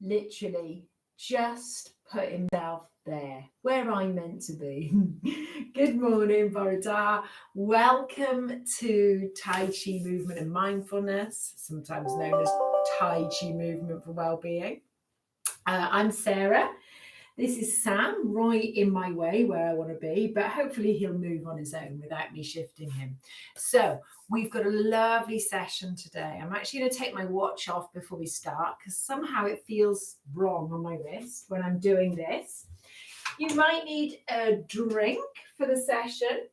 literally just put himself there where I'm meant to be. Good morning, Borodar. Welcome to Tai Chi Movement and Mindfulness, sometimes known as Tai Chi Movement for Wellbeing. I'm Sarah. This is Sam, right in my way where I want to be, but hopefully he'll move on his own without me shifting him. So, we've got a lovely session today. I'm actually going to take my watch off before we start because somehow it feels wrong on my wrist when I'm doing this. You might need a drink for the session.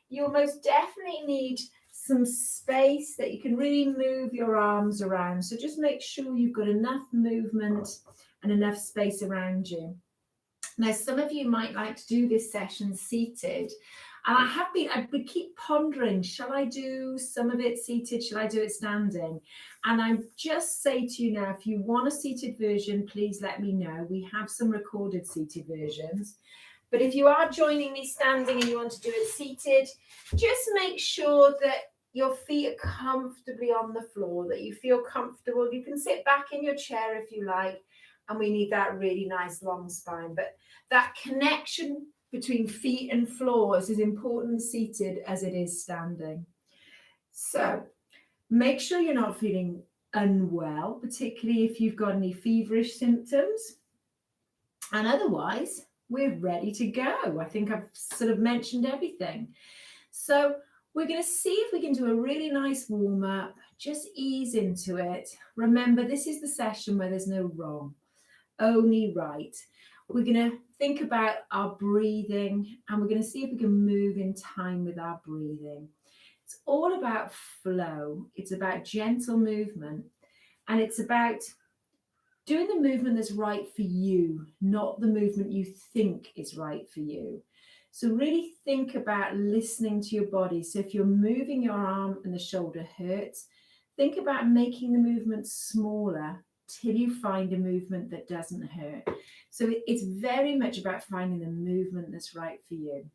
You'll most definitely need some space that you can really move your arms around. So, just make sure you've got enough movement and enough space around you. Now, some of you might like to do this session seated. And I would keep pondering, shall I do some of it seated? Shall I do it standing? And I just say to you now, if you want a seated version, please let me know. We have some recorded seated versions. But if you are joining me standing and you want to do it seated, just make sure that your feet are comfortably on the floor, that you feel comfortable. You can sit back in your chair if you like. And we need that really nice long spine. But that connection between feet and floor is as important seated as it is standing. So make sure you're not feeling unwell, particularly if you've got any feverish symptoms. And otherwise, we're ready to go. I think I've sort of mentioned everything. So we're going to see if we can do a really nice warm up. Just ease into it. Remember, this is the session where there's no wrong, only right. We're going to think about our breathing and we're going to see if we can move in time with our breathing. It's all about flow. It's about gentle movement and it's about doing the movement that's right for you, not the movement you think is right for you. So really think about listening to your body. So if you're moving your arm and the shoulder hurts, think about making the movement smaller till you find a movement that doesn't hurt. So it's very much about finding the movement that's right for you.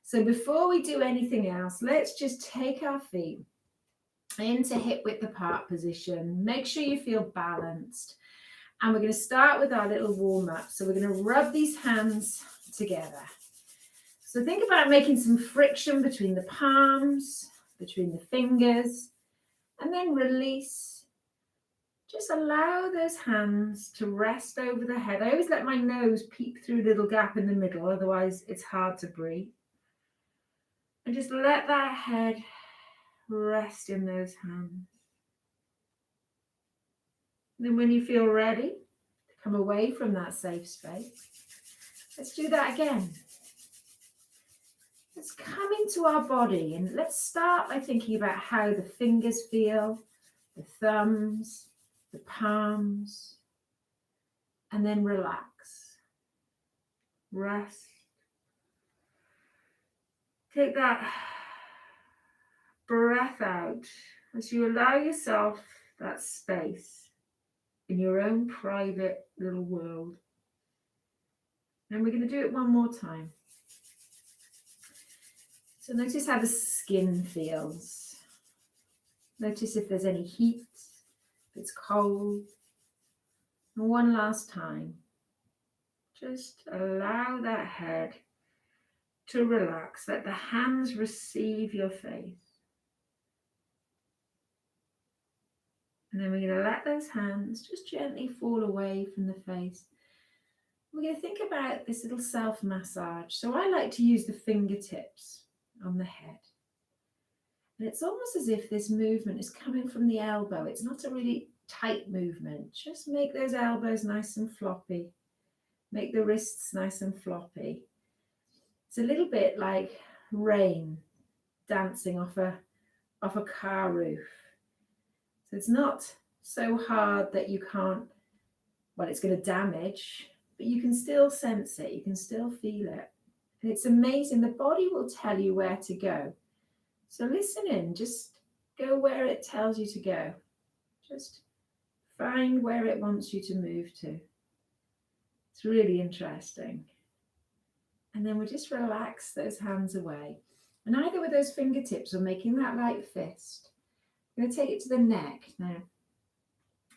So before we do anything else, let's just take our feet into hip width apart position. Make sure you feel balanced. And we're going to start with our little warm up. So we're going to rub these hands together. So think about making some friction between the palms, between the fingers, and then release. Just allow those hands to rest over the head. I always let my nose peek through a little gap in the middle, otherwise it's hard to breathe. And just let that head rest in those hands. And then when you feel ready to come away from that safe space, let's do that again. Let's come into our body and let's start by thinking about how the fingers feel, the thumbs, the palms, and then relax, rest. Take that breath out as you allow yourself that space in your own private little world. And we're going to do it one more time. So notice how the skin feels. Notice if there's any heat, if it's cold. And one last time, just allow that head to relax. Let the hands receive your face. And then we're going to let those hands just gently fall away from the face. We're going to think about this little self-massage. So I like to use the fingertips on the head. And it's almost as if this movement is coming from the elbow. It's not a really tight movement. Just make those elbows nice and floppy. Make the wrists nice and floppy. It's a little bit like rain dancing off a car roof. So it's not so hard that you can't, well, it's going to damage, but you can still sense it. You can still feel it. And it's amazing. The body will tell you where to go. So listen in, just go where it tells you to go. Just find where it wants you to move to. It's really interesting. And then we'll just relax those hands away. And either with those fingertips or making that light fist, I'm going to take it to the neck. Now,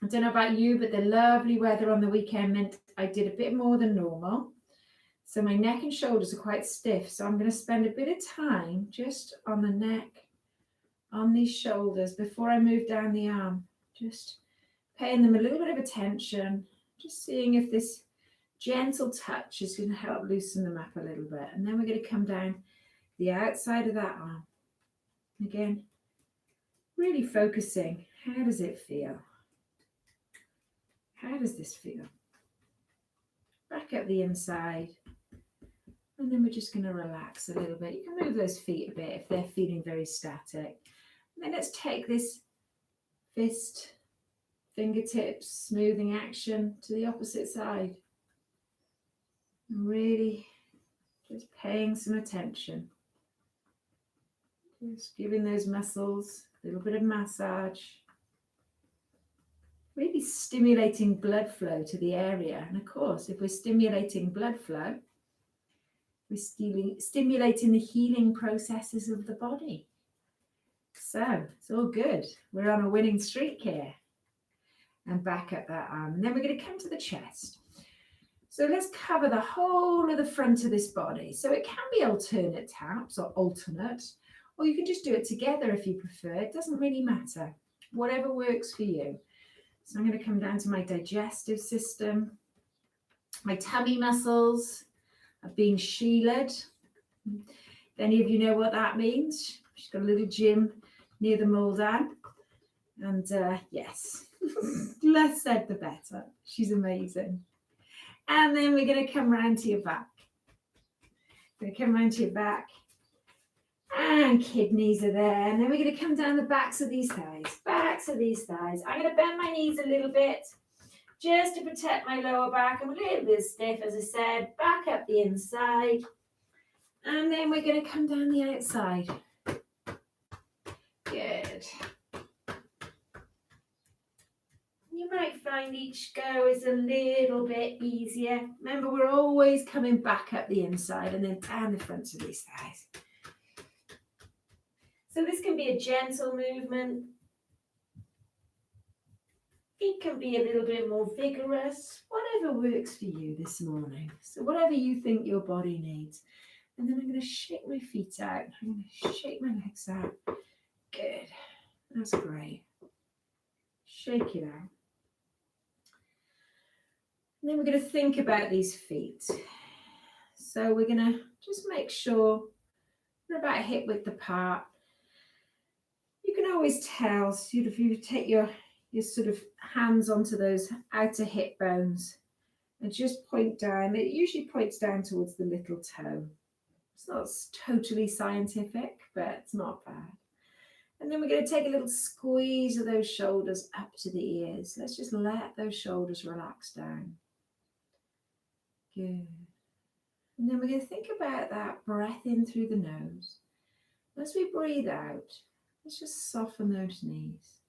I don't know about you, but the lovely weather on the weekend meant I did a bit more than normal. So my neck and shoulders are quite stiff. So I'm going to spend a bit of time just on the neck, on these shoulders before I move down the arm. Just paying them a little bit of attention, just seeing if this gentle touch is going to help loosen them up a little bit. And then we're going to come down the outside of that arm. Again, really focusing. How does it feel? How does this feel? Back up the inside. And then we're just going to relax a little bit. You can move those feet a bit if they're feeling very static. And then let's take this fist, fingertips, smoothing action to the opposite side. And really just paying some attention. Just giving those muscles a little bit of massage. Really stimulating blood flow to the area. And of course, if we're stimulating blood flow, we're stimulating the healing processes of the body. So it's all good. We're on a winning streak here. And back up that arm. And then we're going to come to the chest. So let's cover the whole of the front of this body. So it can be alternate taps or alternate, or you can just do it together if you prefer. It doesn't really matter. Whatever works for you. So I'm going to come down to my digestive system. My tummy muscles are being shielded. If any of you know what that means, she's got a little gym near the Moldan. And yes, less said the better. She's amazing. And then we're going to come round to your back. Going to come round to your back. And kidneys are there. And then we're going to come down the backs of these thighs. Backs of these thighs. I'm going to bend my knees a little bit just to protect my lower back. I'm a little bit stiff, as I said. Back up the inside. And then we're going to come down the outside. Good. You might find each go is a little bit easier. Remember, we're always coming back up the inside and then down the front of these thighs. So this can be a gentle movement. It can be a little bit more vigorous, whatever works for you this morning. So whatever you think your body needs. And then I'm going to shake my feet out. I'm going to shake my legs out. Good. That's great. Shake it out. And then we're going to think about these feet. So we're going to just make sure they're about hip width apart. You can always tell, so if you take your sort of hands onto those outer hip bones and just point down. It usually points down towards the little toe. It's not totally scientific, but it's not bad. And then we're going to take a little squeeze of those shoulders up to the ears. Let's just let those shoulders relax down. Good. And then we're going to think about that breath in through the nose. As we breathe out, let's just soften those knees.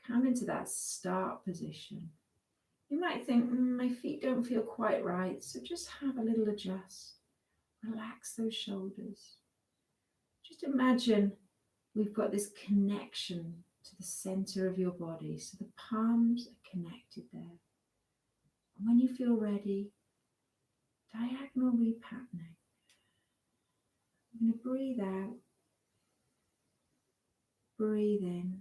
Come into that start position. You might think, my feet don't feel quite right, so just have a little adjust. Relax those shoulders. Just imagine we've got this connection to the center of your body, so the palms are connected there. And when you feel ready, diagonal repatterning. I'm going to breathe out, breathe in.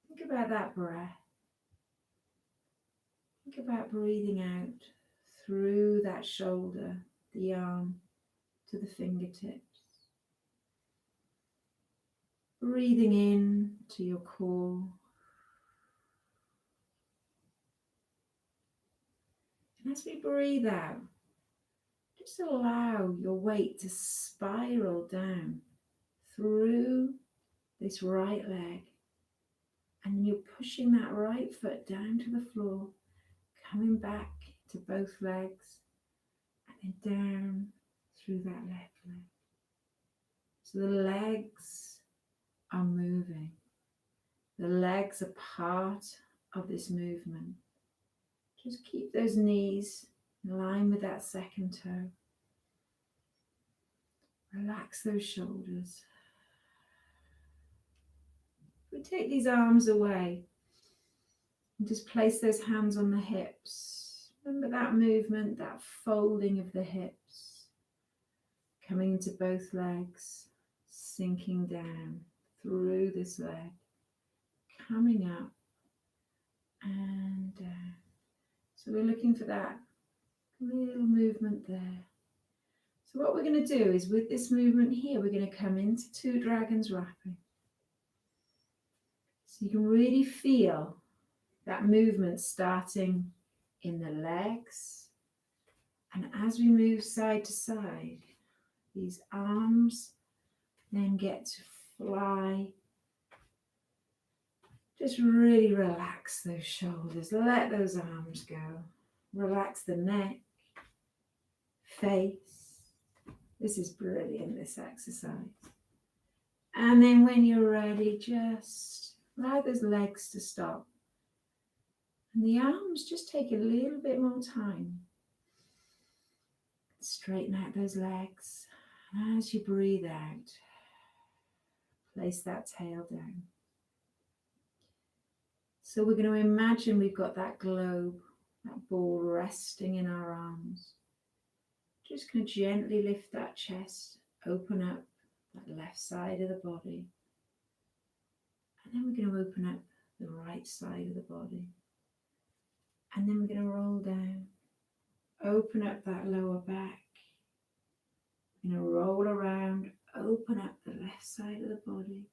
Think about that breath. Think about breathing out through that shoulder, the arm, to the fingertips. Breathing in to your core. And as we breathe out, just allow your weight to spiral down through this right leg. And you're pushing that right foot down to the floor, coming back to both legs, and then down through that left leg. So the legs are moving. The legs are part of this movement. Just keep those knees in line with that second toe. Relax those shoulders. We take these arms away and just place those hands on the hips. Remember that movement, that folding of the hips, coming into both legs, sinking down through this leg, coming up and down. So we're looking for that little movement there. So what we're going to do is with this movement here, we're going to come into two dragons wrapping. So you can really feel that movement starting in the legs. And as we move side to side, these arms then get to fly. Just really relax those shoulders. Let those arms go. Relax the neck, face. This is brilliant, this exercise. And then when you're ready, just allow those legs to stop. And the arms just take a little bit more time. Straighten out those legs. And as you breathe out, place that tail down. So we're going to imagine we've got that globe, that ball resting in our arms. Just going to gently lift that chest, open up that left side of the body. And then we're going to open up the right side of the body. And then we're going to roll down, open up that lower back. We're going to roll around, open up the left side of the body.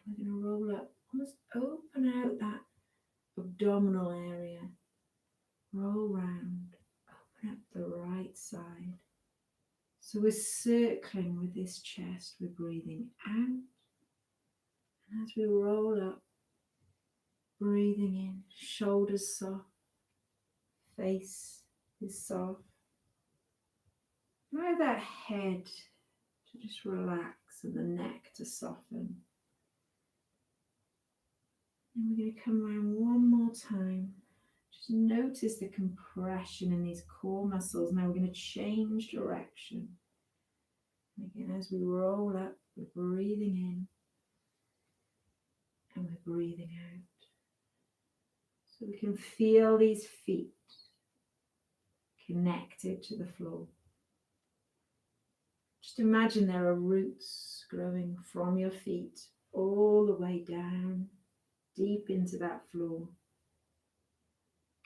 And then we're going to roll up, almost open out that abdominal area. Roll round, open up the right side. So we're circling with this chest, we're breathing out. And as we roll up, breathing in, shoulders soft, face is soft. Allow that head to just relax and the neck to soften. And we're going to come around one more time. Just notice the compression in these core muscles. Now we're going to change direction. And again, as we roll up, we're breathing in and we're breathing out. So we can feel these feet connected to the floor. Just imagine there are roots growing from your feet all the way down, deep into that floor,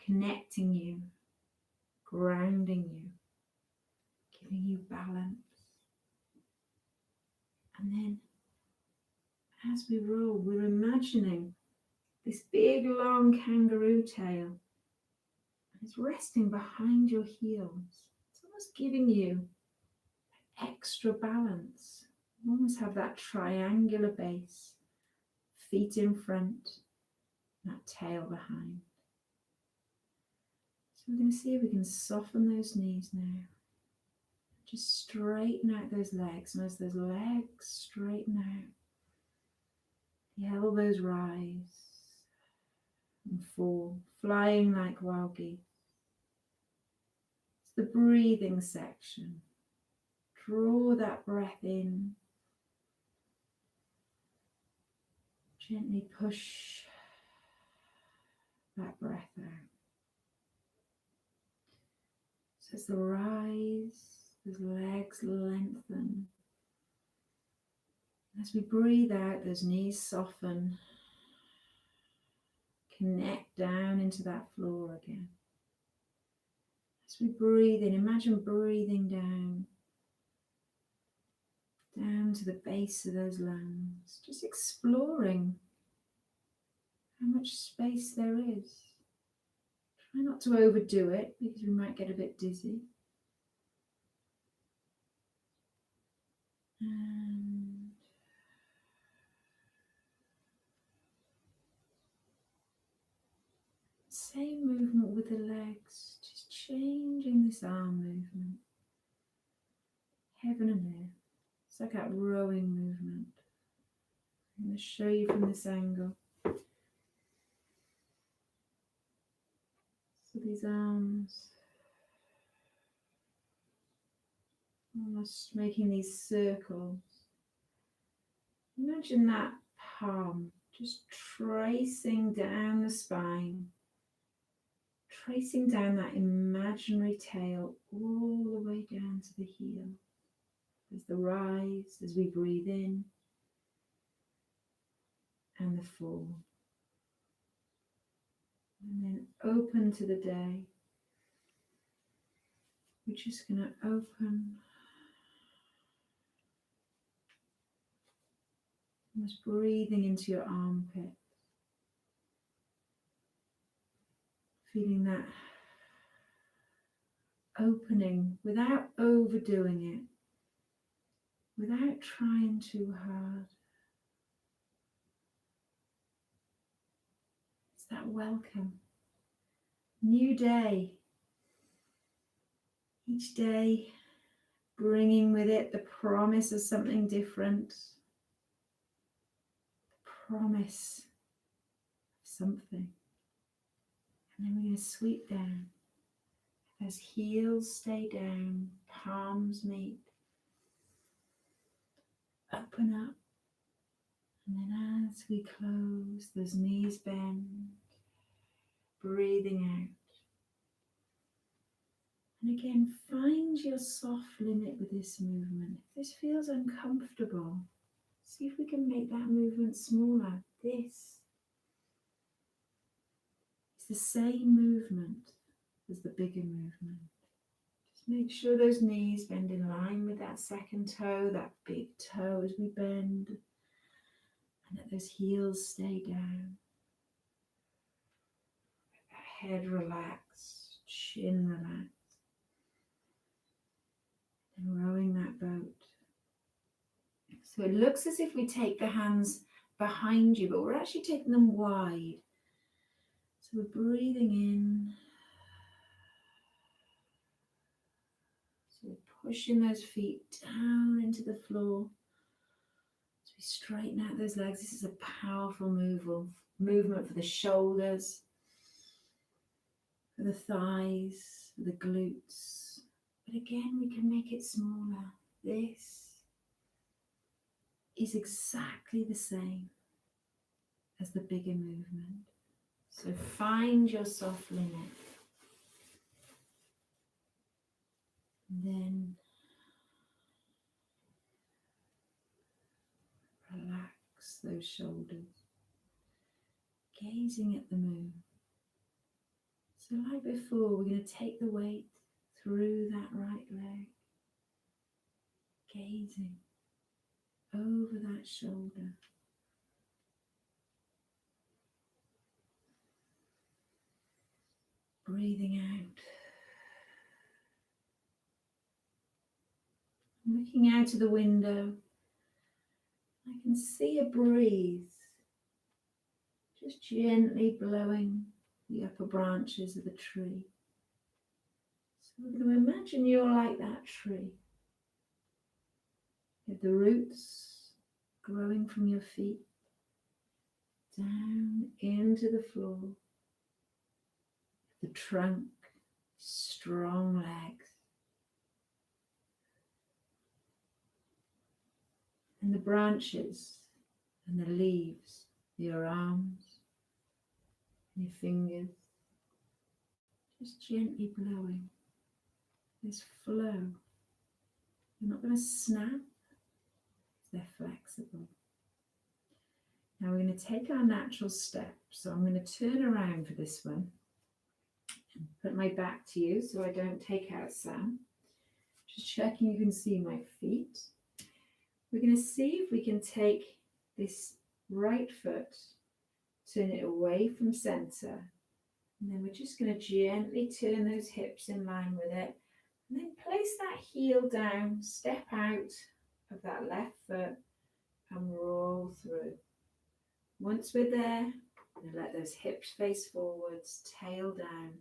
connecting you, grounding you, giving you balance. And then as we roll, we're imagining this big long kangaroo tail. It's resting behind your heels. It's almost giving you extra balance. You almost have that triangular base, feet in front, that tail behind. So we're going to see if we can soften those knees now. Just straighten out those legs, and as those legs straighten out, the elbows rise and fall, flying like wild geese. It's the breathing section. Draw that breath in. Gently push that breath out. So as the rise, those legs lengthen. As we breathe out, those knees soften. Connect down into that floor again. As we breathe in, imagine breathing down to the base of those lungs, just exploring how much space there is. Try not to overdo it because we might get a bit dizzy. And same movement with the legs, just changing this arm movement. Heaven and earth. It's like that rowing movement. I'm going to show you from this angle. So these arms, almost making these circles. Imagine that palm, just tracing down the spine, tracing down that imaginary tail all the way down to the heel. There's the rise as we breathe in and the fall. And then open to the day. We're just going to open, almost breathing into your armpit, feeling that opening without overdoing it, without trying too hard. It's that welcome. New day. Each day bringing with it the promise of something different. The promise of something. And then we're going to sweep down. As heels stay down, palms meet. Open up. And then as we close, those knees bend. Breathing out. And again, find your soft limit with this movement. If this feels uncomfortable, see if we can make that movement smaller. This is the same movement as the bigger movement. Just make sure those knees bend in line with that second toe, that big toe as we bend, and that those heels stay down. Head relaxed, chin relaxed. And rowing that boat. So it looks as if we take the hands behind you, but we're actually taking them wide. So we're breathing in. So we're pushing those feet down into the floor. As we straighten out those legs, this is a powerful movement for the shoulders, for the thighs, for the glutes. But again, we can make it smaller. This is exactly the same as the bigger movement. So find your soft limit. And then relax those shoulders, gazing at the moon. So like before, we're going to take the weight through that right leg, gazing over that shoulder. Breathing out. Looking out of the window, I can see a breeze just gently blowing the upper branches of the tree. So we're going to imagine you're like that tree. You have the roots growing from your feet down into the floor. The trunk, strong legs. And the branches and the leaves, your arms, and your fingers, just gently blowing this flow. You're not going to snap, they're flexible. Now we're going to take our natural step. So I'm going to turn around for this one and put my back to you so I don't take out Sam. Just checking you can see my feet. We're going to see if we can take this right foot, turn it away from center, and then we're just going to gently turn those hips in line with it, and then place that heel down, step out of that left foot and roll through. Once we're there, we're going to let those hips face forwards, tail down.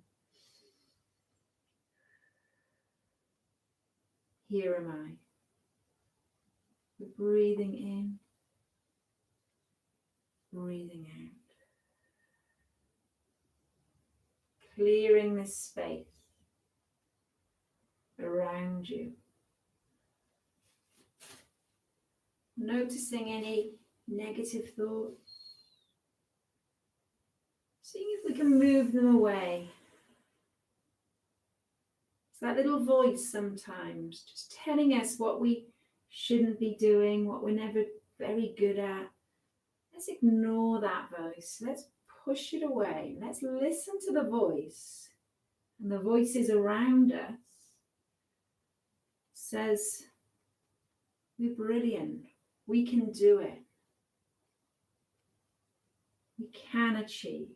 Here am I. We're breathing in, breathing out. Clearing this space around you. Noticing any negative thoughts. Seeing if we can move them away. It's that little voice sometimes just telling us what we shouldn't be doing, what we're never very good at. Let's ignore that voice. Let's push it away. Let's listen to the voice. And the voices around us says, we're brilliant. We can do it. We can achieve.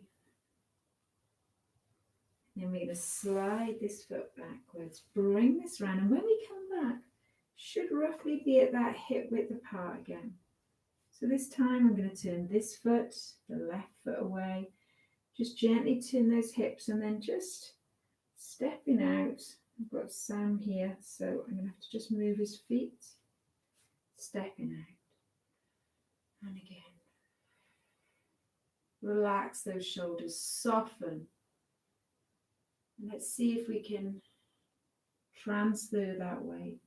Then we're going to slide this foot backwards, bring this round, and when we come back, should roughly be at that hip width apart again. So this time I'm going to turn this foot, the left foot away, just gently turn those hips and then just stepping out. I've got Sam here, so I'm going to have to just move his feet, stepping out. And again, relax those shoulders, soften. Let's see if we can transfer that weight,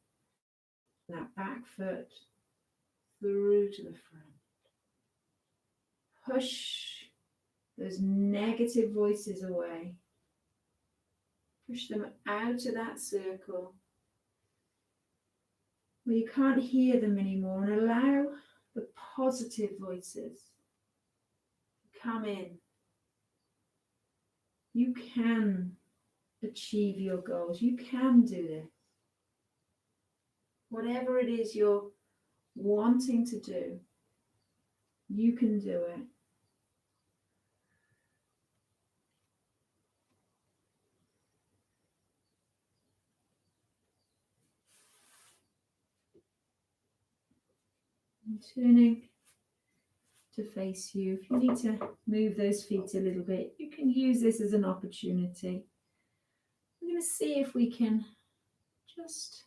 that back foot through to the front. Push those negative voices away. Push them out of that circle where you can't hear them anymore, and allow the positive voices to come in. You can achieve your goals. You can do this. Whatever it is you're wanting to do, you can do it. And turning to face you. If you need to move those feet a little bit, you can use this as an opportunity. We're going to see if we can just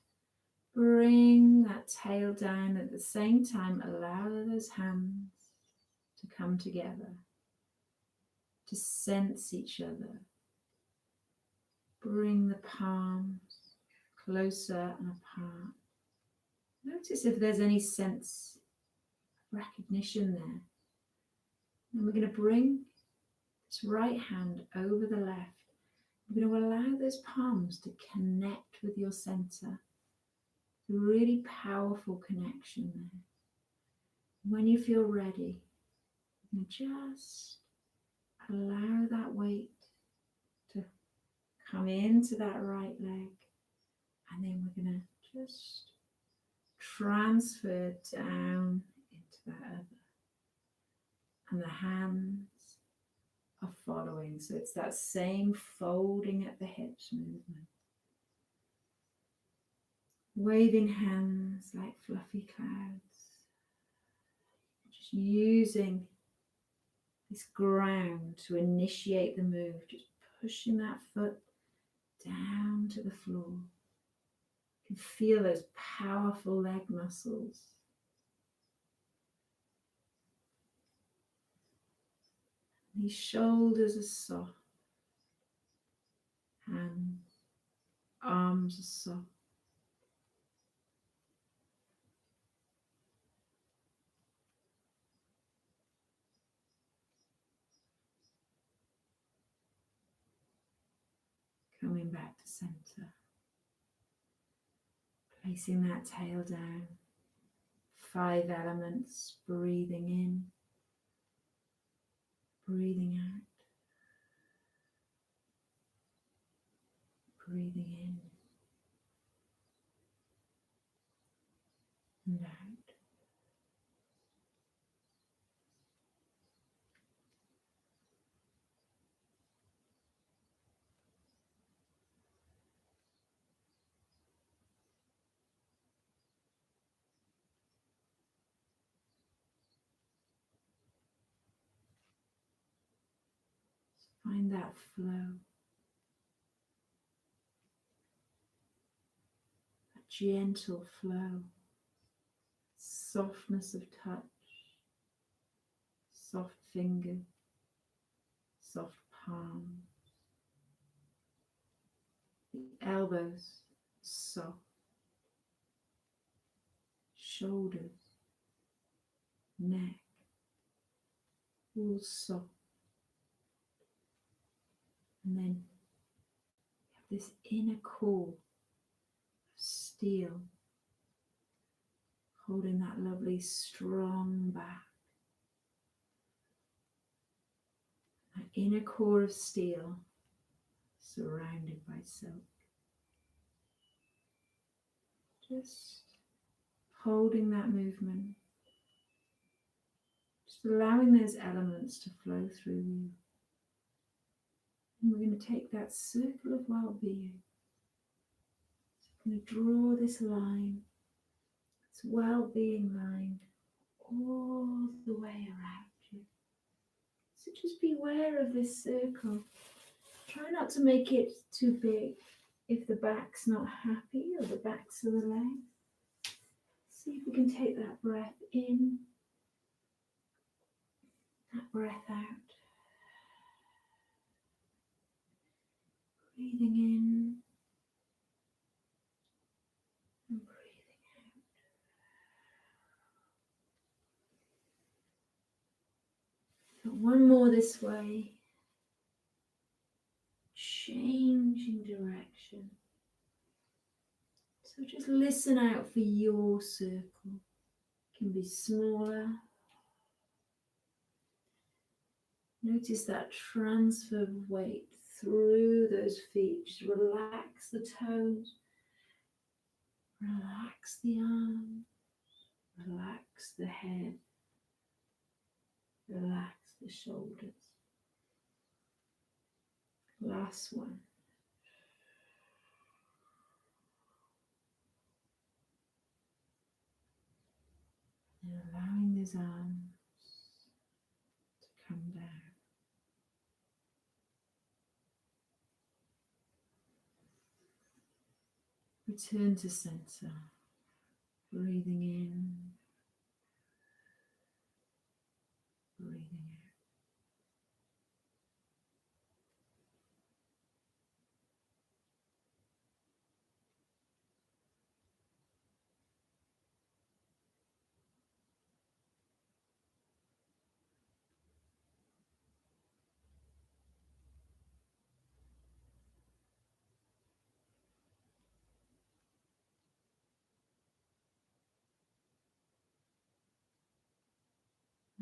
bring that tail down, at the same time allow those hands to come together, to sense each other. Bring the palms closer and apart. Notice if there's any sense of recognition there. And we're going to bring this right hand over the left. We're going to allow those palms to connect with your center. A really powerful connection there. When you feel ready, you just allow that weight to come into that right leg, and then we're going to just transfer down into that other. And the hands are following, so it's that same folding at the hips movement. Waving hands like fluffy clouds. Just using this ground to initiate the move, just pushing that foot down to the floor. You can feel those powerful leg muscles. These shoulders are soft. Hands, arms are soft. Coming back to center. Placing that tail down. 5 elements, breathing in, breathing out, breathing in and out. Find that flow, a gentle flow, softness of touch, soft fingers, soft palms, the elbows soft, shoulders, neck, all soft. And then you have this inner core of steel, holding that lovely strong back. That inner core of steel surrounded by silk. Just holding that movement. Just allowing those elements to flow through you. And we're going to take that circle of well-being. So we're going to draw this line, this well-being line, all the way around you. So just be aware of this circle. Try not to make it too big if the back's not happy or the backs of the legs. See if we can take that breath in, that breath out. Breathing in and breathing out. But one more this way. Changing direction. So just listen out for your circle. It can be smaller. Notice that transfer of weight through those feet. Just relax the toes. Relax the arms. Relax the head. Relax the shoulders. Last one. And allowing those arms to come down. Return to center. Breathing in. Breathing out.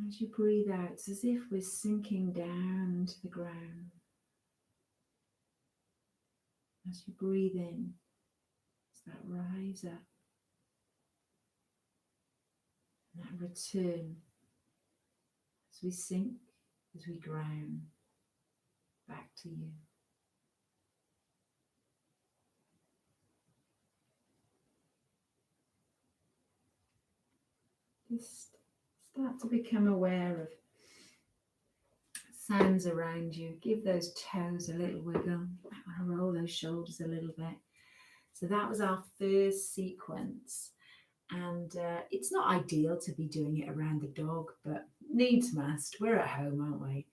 As you breathe out, it's as if we're sinking down into the ground. As you breathe in, it's that rise up and that return as we sink, as we ground back to you. Just start to become aware of sounds around you. Give those toes a little wiggle. I want to roll those shoulders a little bit. So that was our first sequence. And it's not ideal to be doing it around the dog, but needs must. We're at home, aren't we?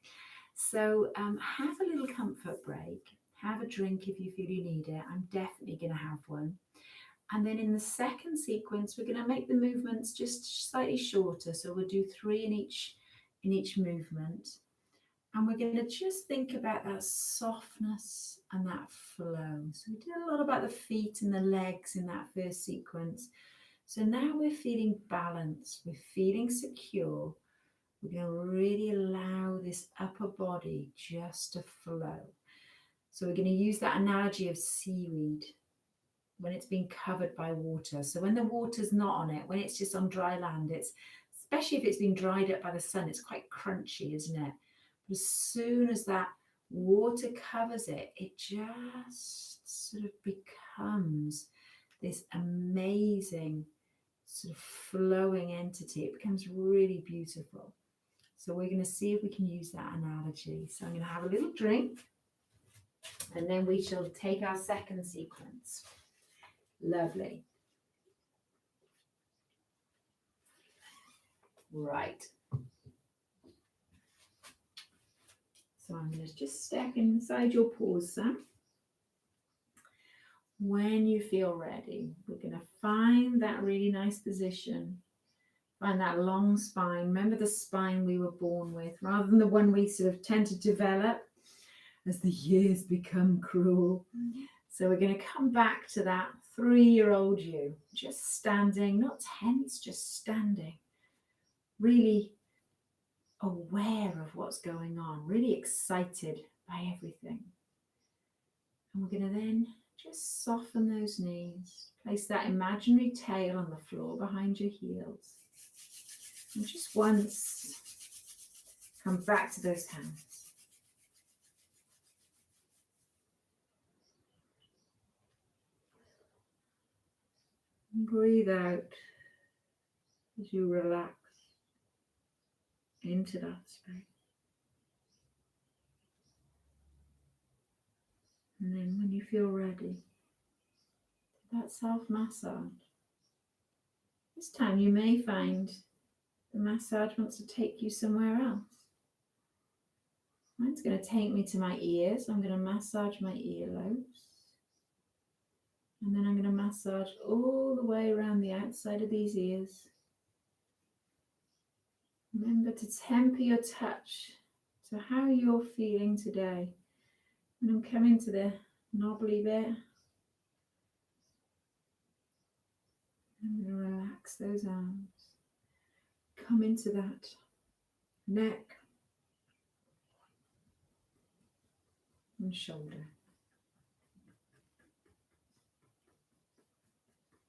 So have a little comfort break. Have a drink if you feel you need it. I'm definitely going to have one. And then in the second sequence, we're going to make the movements just slightly shorter. So we'll do 3 in each movement. And we're going to just think about that softness and that flow. So we did a lot about the feet and the legs in that first sequence. So now we're feeling balanced. We're feeling secure. We're going to really allow this upper body just to flow. So we're going to use that analogy of seaweed when it's been covered by water. So when the water's not on it, when it's just on dry land, it's, especially if it's been dried up by the sun, it's quite crunchy, isn't it? But as soon as that water covers it, it just sort of becomes this amazing sort of flowing entity. It becomes really beautiful. So we're going to see if we can use that analogy. So I'm going to have a little drink and then we shall take our second sequence. Lovely. Right. So I'm going to just step inside your paws, Sam. When you feel ready, we're going to find that really nice position. Find that long spine. Remember the spine we were born with, rather than the one we sort of tend to develop as the years become cruel. So we're going to come back to that 3-year-old you, just standing, not tense, just standing, really aware of what's going on, really excited by everything. And we're going to then just soften those knees, place that imaginary tail on the floor behind your heels. And just once, come back to those hands. And breathe out as you relax into that space. And then when you feel ready, that self-massage. This time you may find the massage wants to take you somewhere else. Mine's going to take me to my ears. I'm going to massage my earlobes. And then I'm going to massage all the way around the outside of these ears. Remember to temper your touch to how you're feeling today. And I'm coming to the knobbly bit. I'm going to relax those arms. Come into that neck and shoulder.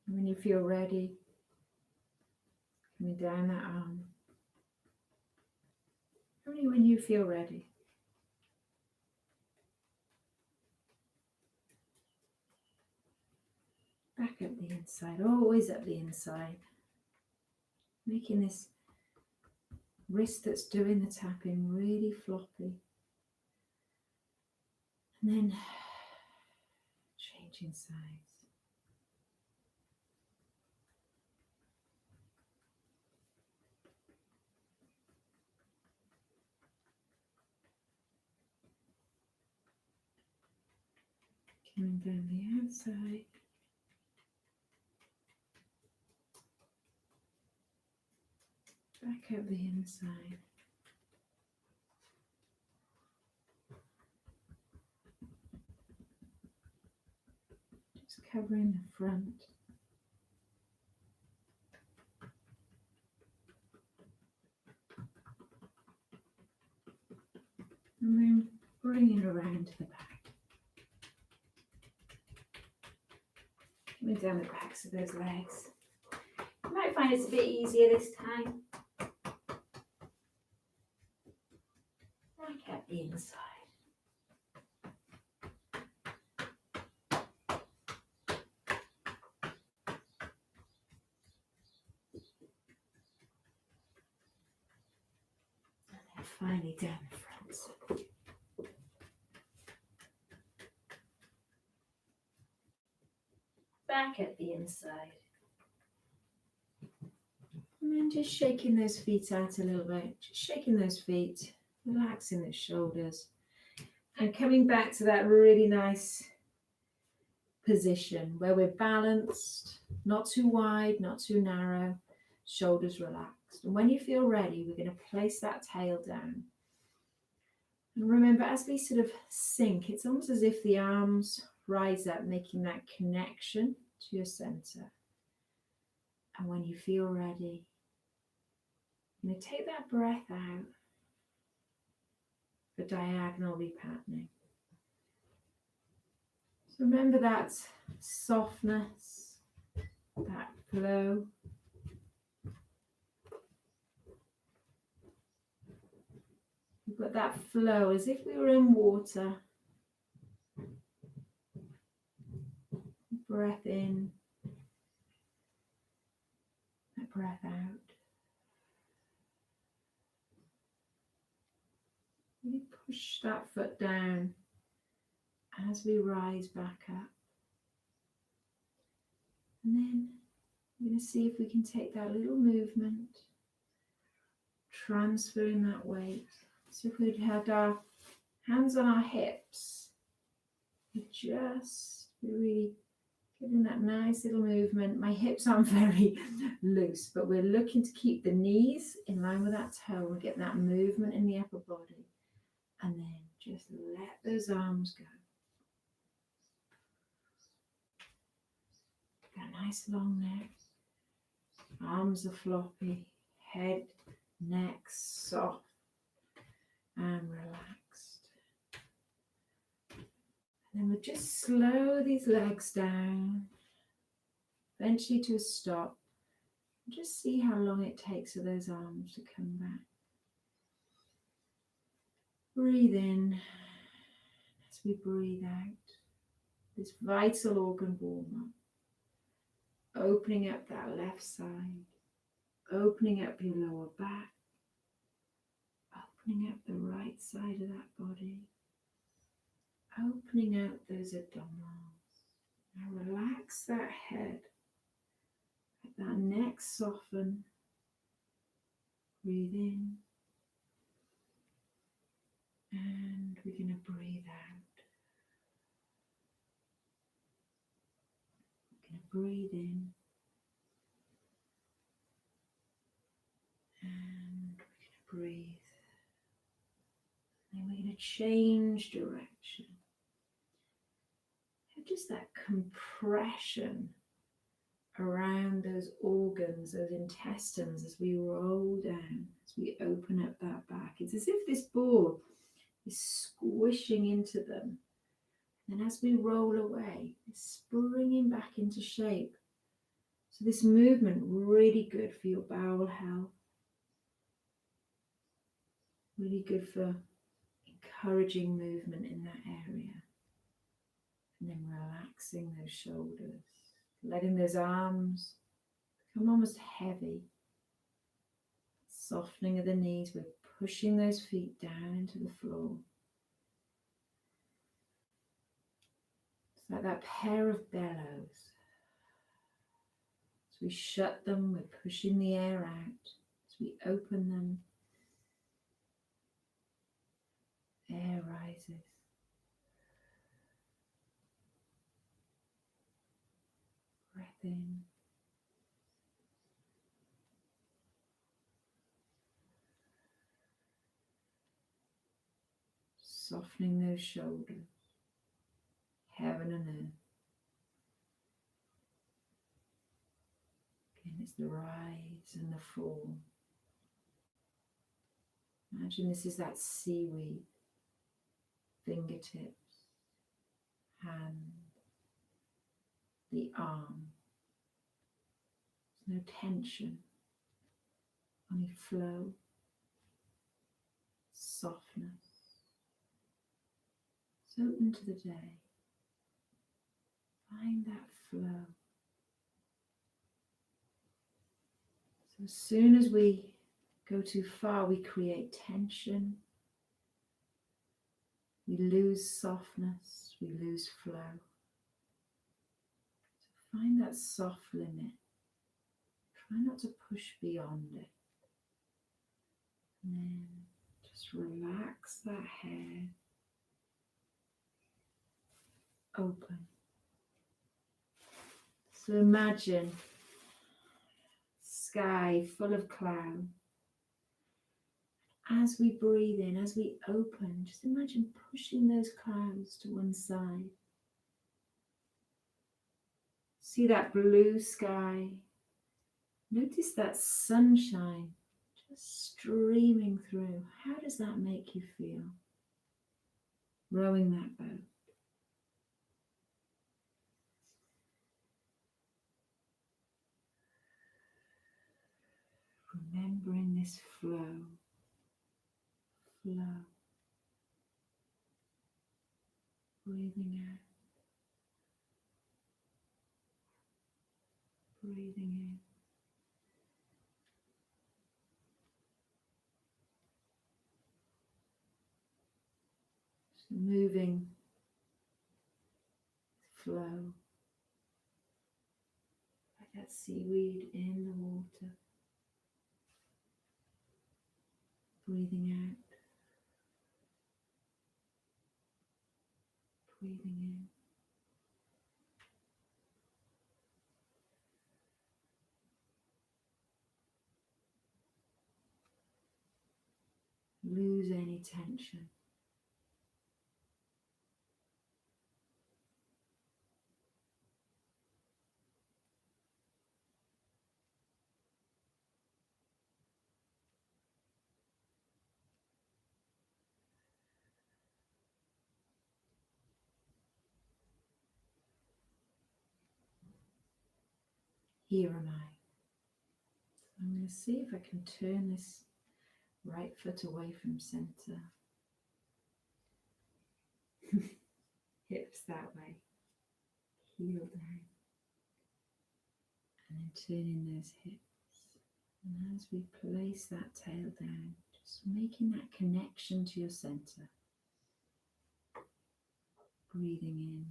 And when you feel ready, coming down that arm. Only when you feel ready. Back up the inside, always up the inside. Making this wrist that's doing the tapping really floppy. And then changing sides. Coming down the outside. Back up the inside. Just covering the front. And then bringing it around to the back. Coming down the backs of those legs. You might find it's a bit easier this time. Back at the inside. And then finally down the front. Back at the inside. And then just shaking those feet out a little bit. Just shaking those feet, relaxing those shoulders. And coming back to that really nice position where we're balanced, not too wide, not too narrow, shoulders relaxed. And when you feel ready, we're going to place that tail down. And remember, as we sort of sink, it's almost as if the arms rise up, making that connection to your center. And when you feel ready, you're going to take that breath out for diagonal repatterning. So remember that softness, that flow. We've got that flow as if we were in water. Breath in, that breath out. Really push that foot down as we rise back up. And then we're going to see if we can take that little movement, transferring that weight. So if we'd had our hands on our hips, we just really Giving that nice little movement. My hips aren't very loose, but we're looking to keep the knees in line with that toe and get that movement in the upper body. And then just let those arms go. That nice long neck. Arms are floppy. Head, neck soft and relaxed. And then we'll just slow these legs down, eventually to a stop. Just see how long it takes for those arms to come back. Breathe in as we breathe out. This vital organ warm up. Opening up that left side. Opening up your lower back. Opening up the right side of that body. Opening out those abdominals. Now relax that head. Let that neck soften. Breathe in. And we're going to breathe out. We're going to breathe in. And we're going to breathe. Then we're going to change direction. Just that compression around those organs, those intestines as we roll down, as we open up that back. It's as if this ball is squishing into them. And as we roll away, it's springing back into shape. So this movement, really good for your bowel health. Really good for encouraging movement in that area. And then relaxing those shoulders, letting those arms become almost heavy. Softening of the knees, we're pushing those feet down into the floor. It's like that pair of bellows. As we shut them, we're pushing the air out. As we open them, air rises. Breath in. Softening those shoulders. Heaven and earth. Again, it's the rise and the fall. Imagine this is that seaweed. Fingertips. Hand. The arm. There's no tension. Only flow. Softness. So into the day, find that flow. So as soon as we go too far, we create tension, we lose softness, we lose flow. So find that soft limit. Try not to push beyond it. And then just relax that head. Open. So imagine sky full of cloud. As we breathe in, as we open, just imagine pushing those clouds to one side. See that blue sky. Notice that sunshine just streaming through. How does that make you feel? Rowing that boat. Remembering this flow. Breathing out. Breathing in. So moving. Flow. Like that seaweed in the water. Breathing out. Breathing in. Lose any tension. Here am I. I'm going to see if I can turn this right foot away from center. Hips that way. Heel down. And then turning those hips. And as we place that tail down, just making that connection to your center. Breathing in.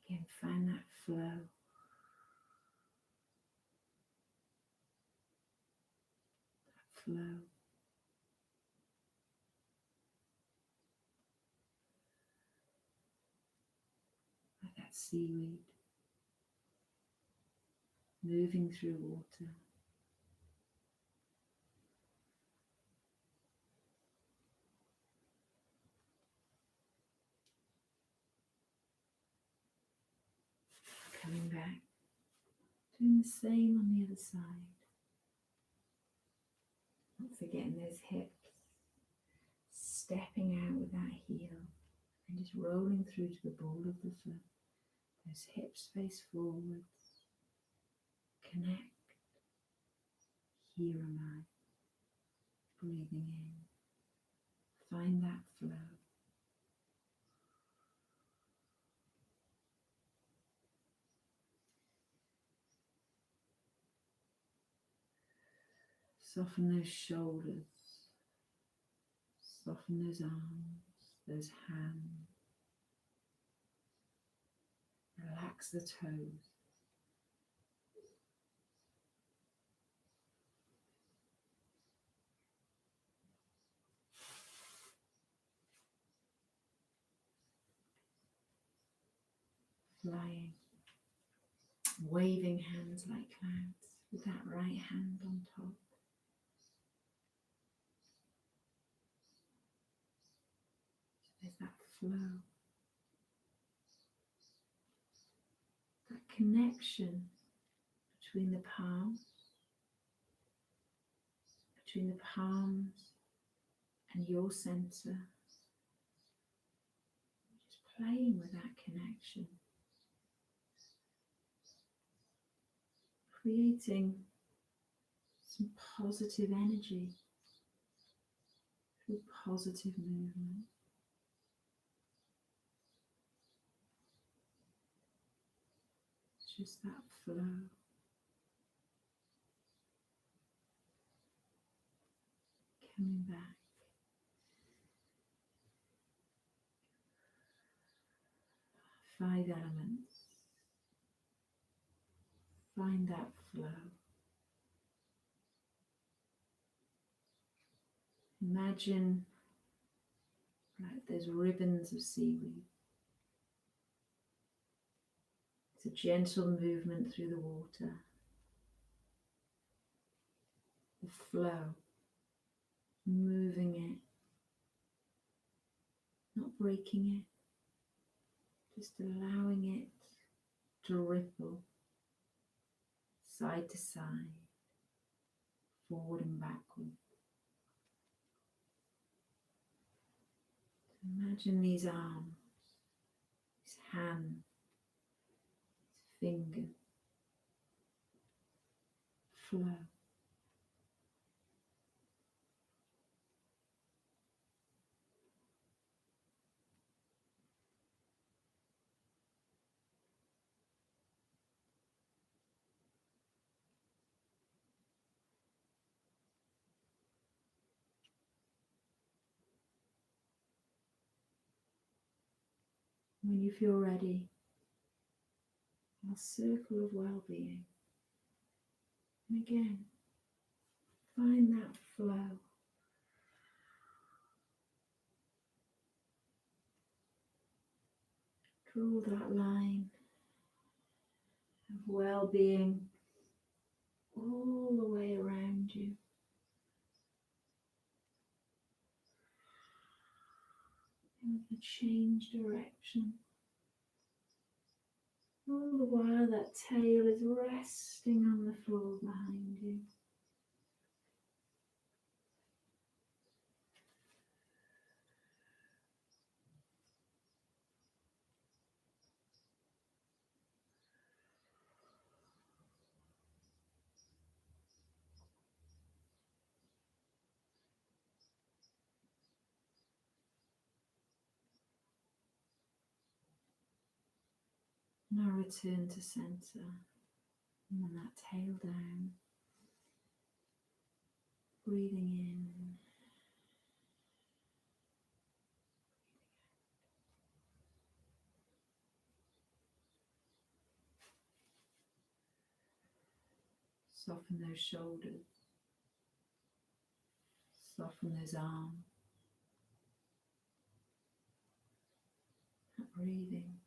Again, find that flow. Flow. Like that seaweed moving through water. Coming back. Doing the same on the other side. Not forgetting those hips. Stepping out with that heel. And just rolling through to the ball of the foot. Those hips face forwards. Connect. Here am I. Breathing in. Find that flow. Soften those shoulders. Soften those arms, those hands. Relax the toes. Flying. Waving hands like clouds with that right hand on top. So there's that flow. That connection between the palms and your center. Just playing with that connection. Creating some positive energy through positive movement. It's just that flow. Coming back. Five elements. Find that flow. Imagine like those ribbons of seaweed. It's a gentle movement through the water. The flow. Moving it. Not breaking it. Just allowing it to ripple. Side to side. Forward and backward. Imagine these arms, these hands, these fingers, flow. When you feel ready, a circle of well-being. And again, find that flow. Draw that line of well-being all the way around you. to change direction. All the while that tail is resting on the floor behind you. Now return to centre. And then that tail down. Breathing in. Soften those shoulders. Soften those arms. Breathing.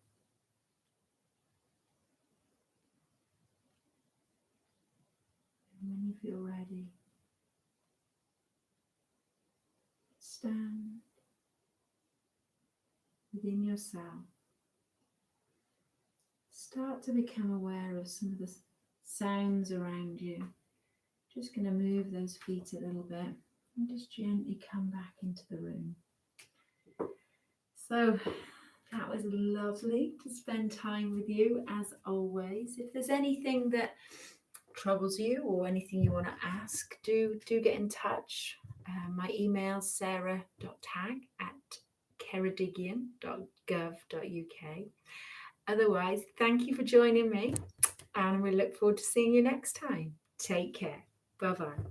And when you feel ready, stand within yourself. Start to become aware of some of the sounds around you. Just going to move those feet a little bit and just gently come back into the room. So that was lovely to spend time with you as always. If there's anything that troubles you or anything you want to ask, do get in touch. My email is sarah.tag@ceredigion.gov.uk. Otherwise, thank you for joining me, and we look forward to seeing you next time. Take care. Bye-bye.